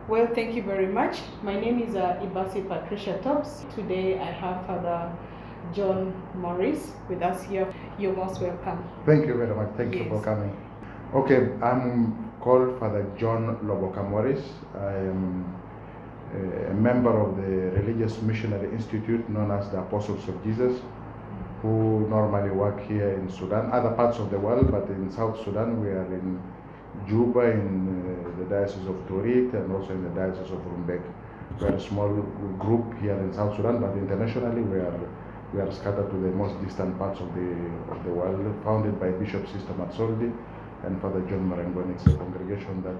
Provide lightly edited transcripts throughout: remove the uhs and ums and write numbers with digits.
Well, thank you very much. My name is Ibasi Patricia Tops. Today I have Father John Morris with us here. You're most welcome. Thank you very much. Thank you for coming. Okay, I'm called Father John Loboka Morris. I am a member of the Religious Missionary Institute, known as the Apostles of Jesus, who normally work here in Sudan, other parts of the world, but in South Sudan we are in Juba, in the Diocese of Torit, and also in the Diocese of Rumbek. We are a small group here in South Sudan, but internationally we are scattered to the most distant parts of the world, founded by Bishop Sister Matsoldi and Father John Marengon. It's a congregation that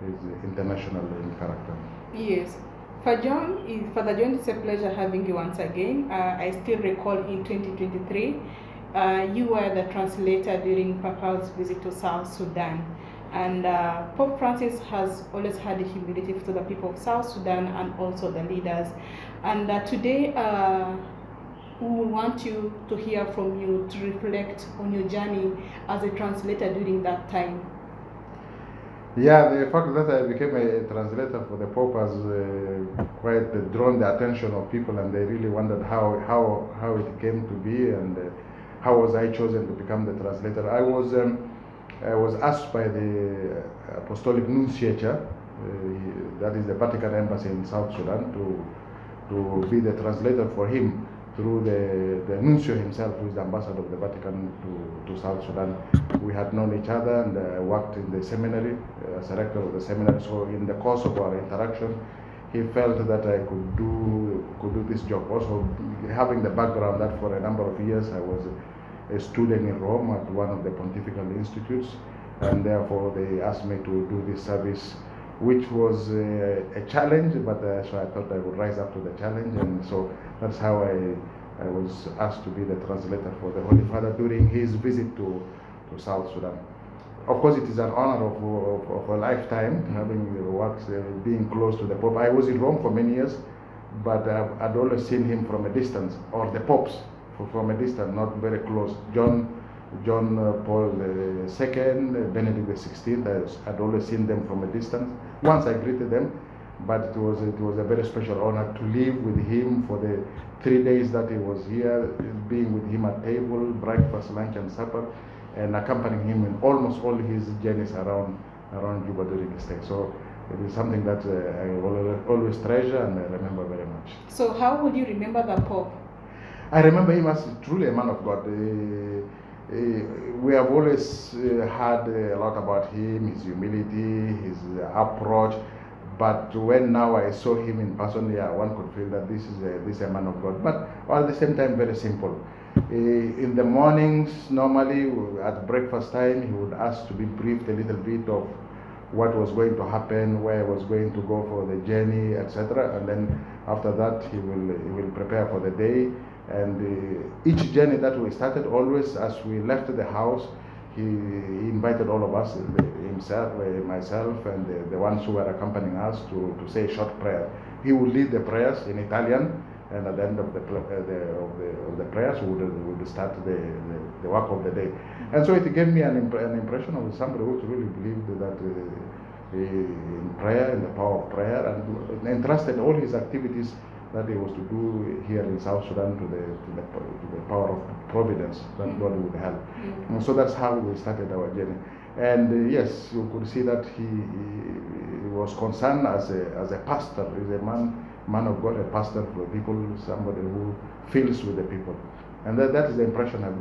is international in character. Yes. Father John, it's a pleasure having you once again. I still recall in 2023, you were the translator during Papa's visit to South Sudan. And Pope Francis has always had humility to the people of South Sudan and also the leaders. And today, we want you to hear from you to reflect on your journey as a translator during that time. Yeah, the fact that I became a translator for the Pope has quite drawn the attention of people, and they really wondered how it came to be and how was I chosen to become the translator. I was asked by the Apostolic Nunciature, that is the Vatican Embassy in South Sudan, to be the translator for him through the nuncio himself, who is the ambassador of the Vatican to South Sudan. We had known each other, and I worked in the seminary as a rector of the seminary. So in the course of our interaction, he felt that I could do this job. Also, having the background that for a number of years I was a student in Rome at one of the pontifical institutes, and therefore they asked me to do this service, which was a challenge, but so I thought I would rise up to the challenge, and so that's how I was asked to be the translator for the Holy Father during his visit to South Sudan. Of course, it is an honor of a lifetime, having worked, being close to the Pope. I was in Rome for many years, but I'd always seen him from a distance, or the popes from a distance, not very close. John Paul II, Benedict XVI, I'd always seen them from a distance. Once I greeted them, but it was a very special honor to live with him for the 3 days that he was here, being with him at table, breakfast, lunch, and supper, and accompanying him in almost all his journeys around Juba during his stay. So it is something that I always treasure and I remember very much. So how would you remember the Pope? I remember him as truly a man of God. We have always heard a lot about him, his humility, his approach. But when now I saw him in person, one could feel that this is a man of God. But at the same time, very simple. In the mornings, normally at breakfast time, he would ask to be briefed a little bit of what was going to happen, where I was going to go for the journey, etc. And then after that, he will prepare for the day. And each journey that we started, always as we left the house, he invited all of us, himself, myself, and the ones who were accompanying us to say a short prayer. He would lead the prayers in Italian, and at the end of the prayers, we would start the work of the day. And so it gave me an impression of somebody who really believed that in prayer, in the power of prayer, and entrusted all his activities that he was to do here in South Sudan to the power of providence that God would help. And so that's how we started our journey. And yes, you could see that he was concerned as a pastor. He's a man of God, a pastor for people, somebody who feels with the people. And that is the impression I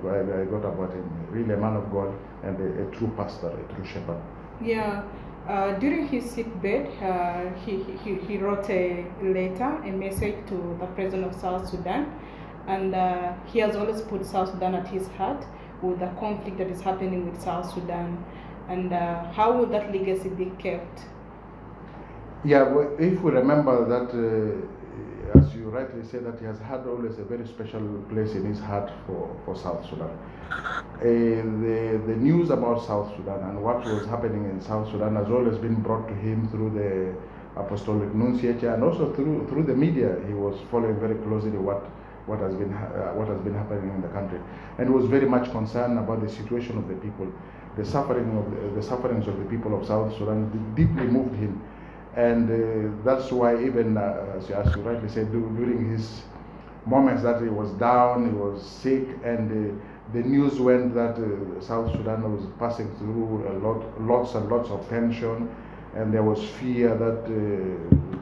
got about him. Really a man of God and a true pastor, a true shepherd. Yeah. During his sick bed, he wrote a letter, a message to the President of South Sudan, and he has always put South Sudan at his heart with the conflict that is happening with South Sudan. And how will that legacy be kept? Yeah, well, if we remember that, as you rightly say, that he has had always a very special place in his heart for South Sudan. The news about South Sudan and what was happening in South Sudan has always been brought to him through the Apostolic Nunciature and also through the media. He was following very closely what has been happening in the country, and was very much concerned about the situation of the people, the sufferings of the people of South Sudan deeply moved him. And that's why even, as you rightly said, during his moments that he was down, he was sick, and the news went that South Sudan was passing through lots and lots of tension, and there was fear that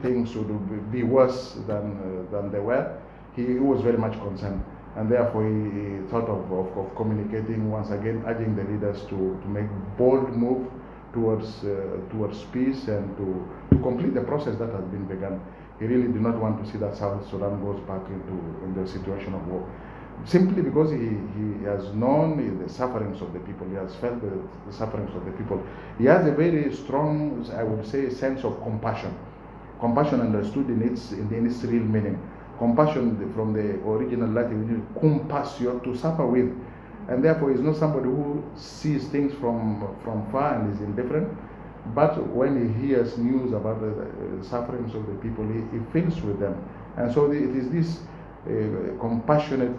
things would be worse than they were. He was very much concerned, and therefore he thought of communicating once again, urging the leaders to make bold move towards peace and to complete the process that has been begun. He really did not want to see that South Sudan goes back into the situation of war, simply because he has known the sufferings of the people. He has felt the sufferings of the people. He has a very strong, I would say, sense of compassion. Compassion understood in its real meaning. Compassion from the original Latin, compassio, to suffer with. And therefore is not somebody who sees things from far and is indifferent. But when he hears news about the sufferings of the people, he feels with them. And so it is this compassionate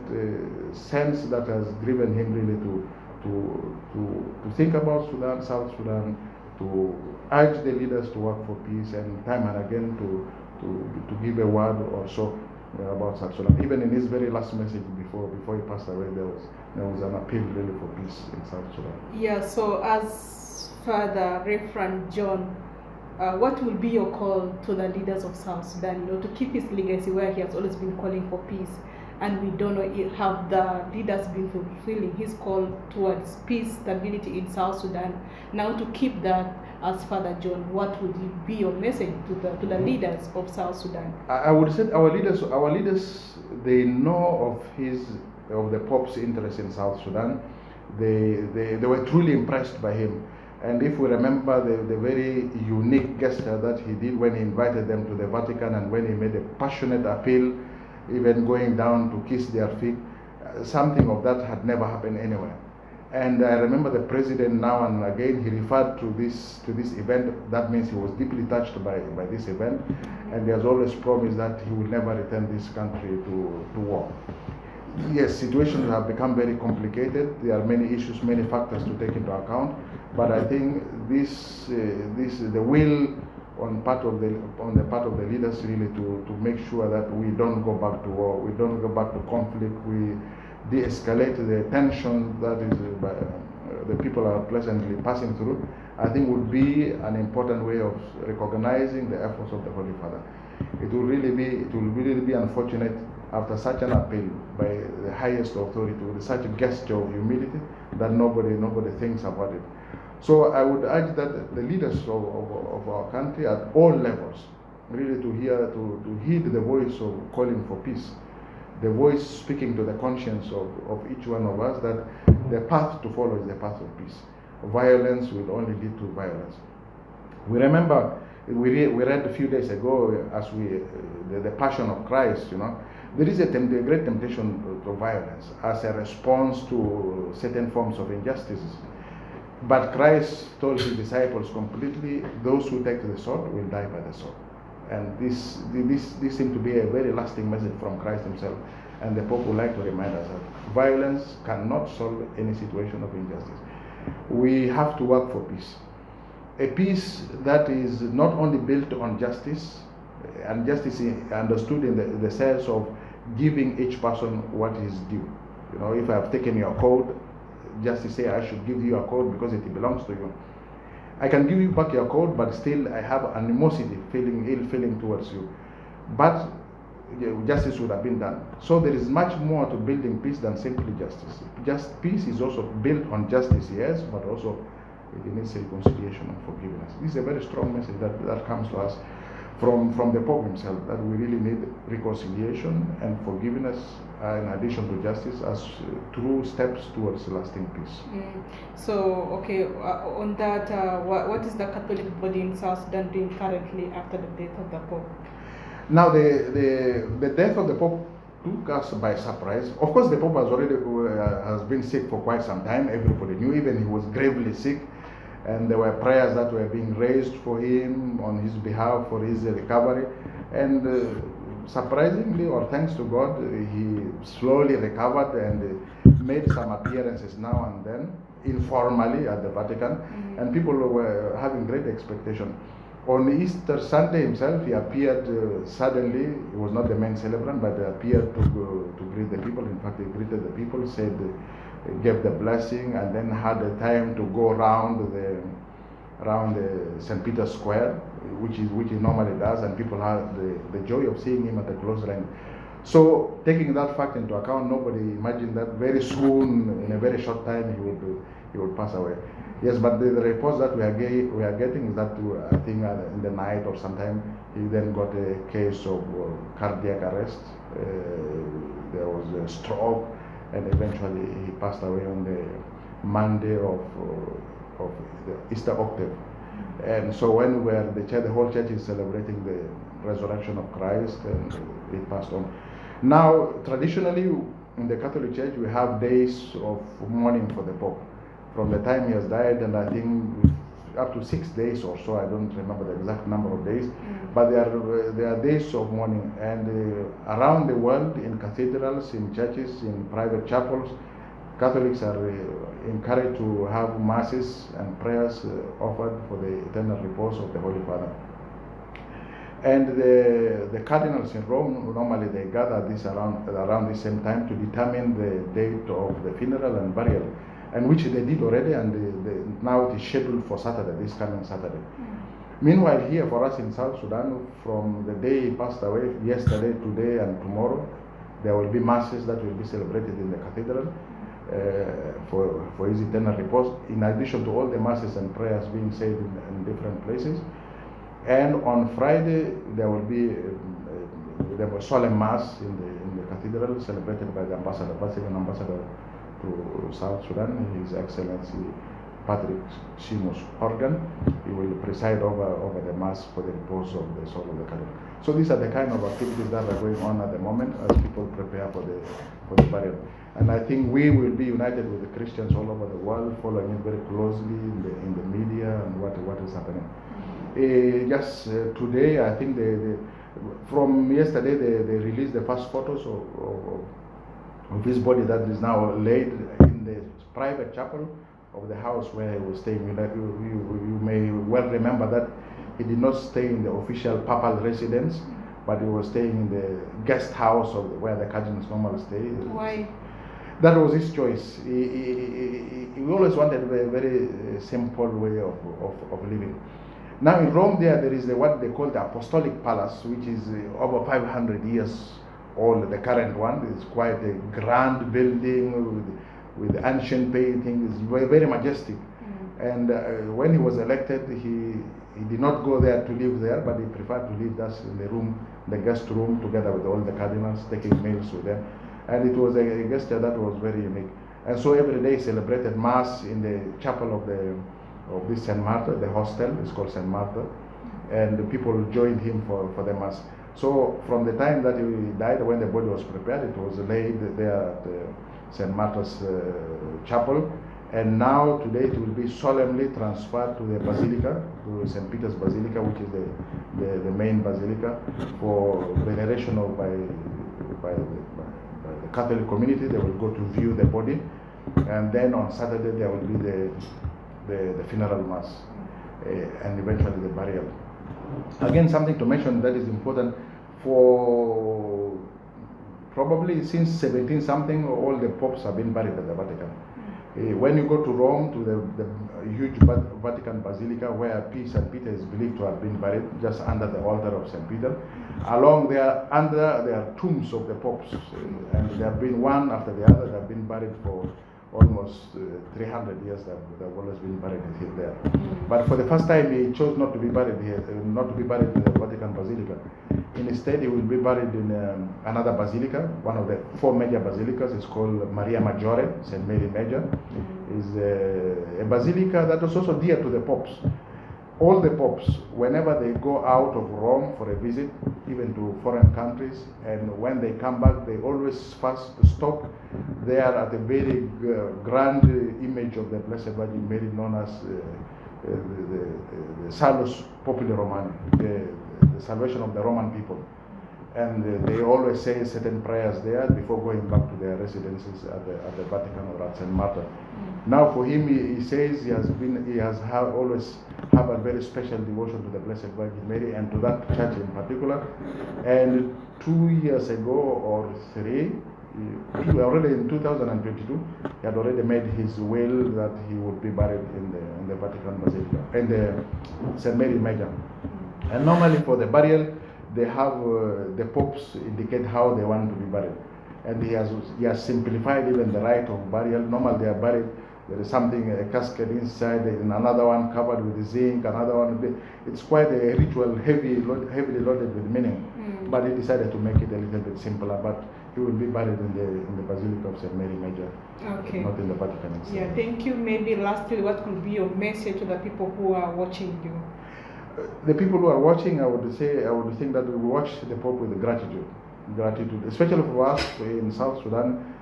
sense that has driven him really to think about Sudan, South Sudan, to urge the leaders to work for peace, and time and again to give a word or so about South Sudan. Even in his very last message before he passed away, there was an appeal really for peace in South Sudan. Yeah, so as Father Reverend John, what will be your call to the leaders of South Sudan, to keep his legacy where he has always been calling for peace? And we don't know, have the leaders been fulfilling his call towards peace, stability in South Sudan? Now to keep that, as Father John, what would be your message to the leaders of South Sudan? I would say our leaders, they know of the Pope's interest in South Sudan. They were truly impressed by him. And if we remember the very unique gesture that he did when he invited them to the Vatican, and when he made a passionate appeal, even going down to kiss their feet, something of that had never happened anywhere. And I remember the president now and again, he referred to this event. That means he was deeply touched by this event, and he has always promised that he will never return this country to war. Yes, situations have become very complicated. There are many issues, many factors to take into account. But I think this is the will on the part of the leaders really to make sure that we don't go back to war, we don't go back to conflict, we de-escalate the tension that is the people are pleasantly passing through. I think would be an important way of recognizing the efforts of the Holy Father. It will really be unfortunate after such an appeal by the highest authority, with such a gesture of humility, that nobody thinks about it. So I would urge that the leaders of our country at all levels really to heed the voice of calling for peace, the voice speaking to the conscience of each one of us that the path to follow is the path of peace. Violence will only lead to violence. We remember, we read a few days ago as the Passion of Christ, there is a great temptation to violence as a response to certain forms of injustices. But Christ told his disciples completely, those who take the sword will die by the sword. And this seemed to be a very lasting message from Christ himself. And the Pope would like to remind us that violence cannot solve any situation of injustice. We have to work for peace. A peace that is not only built on justice, and justice understood in the sense of giving each person what is due. If I have taken your coat, justice say I should give you a coat because it belongs to you. I can give you back your coat, but still I have animosity, ill feeling towards you. But justice would have been done. So there is much more to building peace than simply justice. Just peace is also built on justice, yes, but also it needs reconciliation and forgiveness. This is a very strong message that comes to us from the Pope himself, that we really need reconciliation and forgiveness in addition to justice as true steps towards lasting peace. So, okay, on that, what is the Catholic body in South Sudan doing currently after the death of the Pope? Now, the death of the Pope took us by surprise. Of course, the Pope has been sick for quite some time. Everybody knew, even he was gravely sick. And there were prayers that were being raised for him on his behalf for his recovery. And surprisingly, or thanks to God, he slowly recovered and made some appearances now and then, informally at the Vatican. And people were having great expectation. On Easter Sunday himself, he appeared suddenly. He was not the main celebrant, but appeared to greet the people. In fact, he greeted the people, said, gave the blessing, and then had the time to go around the St. Peter's Square, which he normally does, and people had the joy of seeing him at the close range. So, taking that fact into account, nobody imagined that very soon, in a very short time, he would pass away. Yes, but the reports that we are getting is that I think in the night or sometime he then got a case of cardiac arrest. There was a stroke, and eventually he passed away on the Monday of the Easter octave. And so when we were in the church, the whole church is celebrating the resurrection of Christ, and he passed on. Now, traditionally in the Catholic Church, we have days of mourning for the Pope. From the time he has died, and I think up to 6 days or so, I don't remember the exact number of days, but there are days of mourning, and around the world, in cathedrals, in churches, in private chapels, Catholics are encouraged to have masses and prayers offered for the eternal repose of the Holy Father. And the cardinals in Rome, normally they gather this around the same time to determine the date of the funeral and burial, and which they did already, and now it is scheduled for Saturday, this coming Saturday. Meanwhile, here for us in South Sudan, from the day he passed away, yesterday, today, and tomorrow, there will be masses that will be celebrated in the cathedral for his eternal repose, in addition to all the masses and prayers being said in different places. And on Friday, there will be a solemn mass in the cathedral, celebrated by the Vatican ambassador to South Sudan, His Excellency Patrick Seamus Horgan. He will preside over the mass for the repose of the soul of the Cardinal. So these are the kind of activities that are going on at the moment as people prepare for the burial. And I think we will be united with the Christians all over the world, following it very closely in the media and what is happening. Just today, I think from yesterday they released the first photos of his body that is now laid in the private chapel of the house where he was staying. You may well remember that he did not stay in the official papal residence, but he was staying in the guest house where the cardinals normally stay. Why? That was his choice. He always wanted a very simple way of living. Now in Rome there is what they call the Apostolic Palace, which is over 500 years old. The current one is quite a grand building with ancient paintings. It's very, very majestic. And when he was elected, he did not go there to live there, but he preferred to live us in the guest room, together with all the cardinals, taking meals with them. And it was a gesture that was very unique. And so every day he celebrated Mass in the chapel of this St. Martha, the hostel is called St. Martha, and the people joined him for the Mass. So from the time that he died, when the body was prepared, it was laid there at St. Martha's chapel, and now today it will be solemnly transferred to the Basilica, to St. Peter's Basilica, which is the main basilica for veneration by the Catholic community. They will go to view the body, and then on Saturday there will be the funeral mass and eventually the burial. Again, something to mention that is important, for probably since 17 something, all the popes have been buried at the Vatican. When you go to Rome, to the huge Vatican Basilica, where St. Peter is believed to have been buried, just under the altar of St. Peter, along there, there are tombs of the popes, and there have been one after the other. They have been buried for almost 300 years. They've always been buried there. But for the first time, he chose not to be buried here, not to be buried in the Vatican Basilica. Instead, he will be buried in another basilica, one of the 4 major basilicas. It's called Maria Maggiore, St. Mary Major. Is a basilica that is also dear to the popes. All the popes, whenever they go out of Rome for a visit, even to foreign countries, and when they come back, they always first stop there at a very grand image of the Blessed Virgin Mary, known as the Salus Populi Romani, the salvation of the Roman people. and they always say certain prayers there before going back to their residences at the Vatican or at St. Martin. Now for him, he says he has always have a very special devotion to the Blessed Virgin Mary and to that church in particular. And 2 years ago or 3, already in 2022, he had already made his will that he would be buried in the Vatican Basilica, in the St. Mary Major. And normally for the burial, they have the popes indicate how they want to be buried. And he has simplified even the rite of burial. Normally they are buried, there is something, a casket inside, and another one covered with zinc, another one. It's quite a ritual, heavily loaded with meaning. But he decided to make it a little bit simpler. But he will be buried in the Basilica of St. Mary Major, okay, not in the Vatican itself. Yeah, thank you. Maybe lastly, what could be your message to the people who are watching you? The people who are watching, I would think that we watch the Pope with gratitude, especially for us in South Sudan.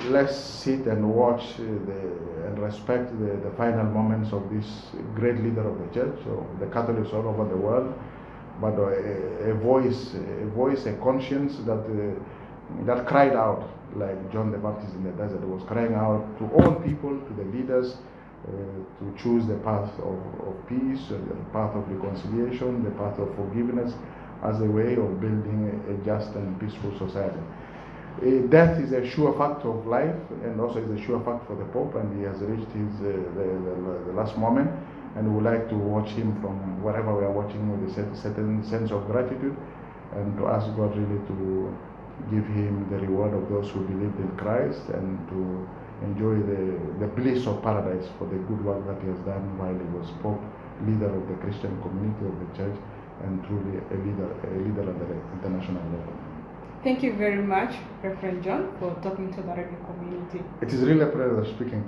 Let's sit and watch and respect the final moments of this great leader of the Church, of the Catholics all over the world, but a voice, a conscience that cried out like John the Baptist in the desert was crying out to all people, to the leaders, to choose the path of peace, the path of reconciliation, the path of forgiveness as a way of building a just and peaceful society. Death is a sure fact of life, and also is a sure fact for the Pope, and he has reached the last moment, and we would like to watch him from wherever we are watching with a certain sense of gratitude, and to ask God really to give him the reward of those who believed in Christ, and to enjoy the bliss of paradise for the good work that he has done while he was Pope, leader of the Christian community of the Church, and truly a leader at the international level. Thank you very much, Reverend John, for talking to the radio community. It is really a pleasure speaking to you.